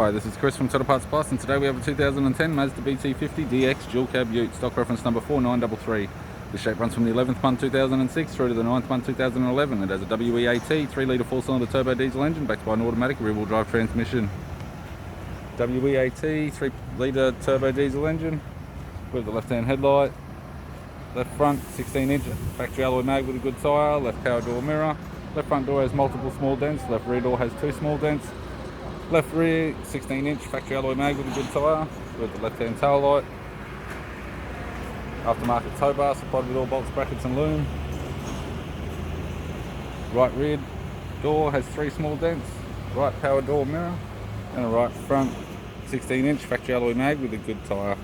Hi, this is Chris from Total Parts Plus, and today we have a 2010 Mazda BT-50 DX dual cab ute, stock reference number 4933. The shape runs from the 11th month 2006 through to the 9th month 2011. It has a WEAT 3-litre 4-cylinder turbo diesel engine backed by an automatic rear-wheel drive transmission. WEAT 3-litre turbo diesel engine with the left-hand headlight, left front 16-inch factory alloy mag with a good tyre, left power door mirror, left front door has multiple small dents, left rear door has 2 small dents. Left rear 16-inch factory alloy mag with a good tyre with the left-hand tail light. Aftermarket tow bar supplied with all bolts, brackets and loom. Right rear door has 3 small dents. Right power door mirror and a right front 16-inch factory alloy mag with a good tyre.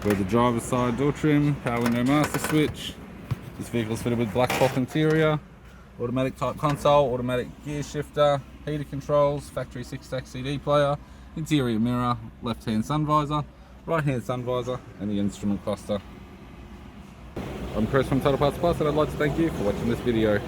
With the driver's side door trim, power window master switch. This vehicle is fitted with black cloth interior. Automatic type console, automatic gear shifter, heater controls, factory 6-stack CD player, interior mirror, left hand sun visor, right hand sun visor and the instrument cluster. I'm Chris from Total Parts Plus and I'd like to thank you for watching this video.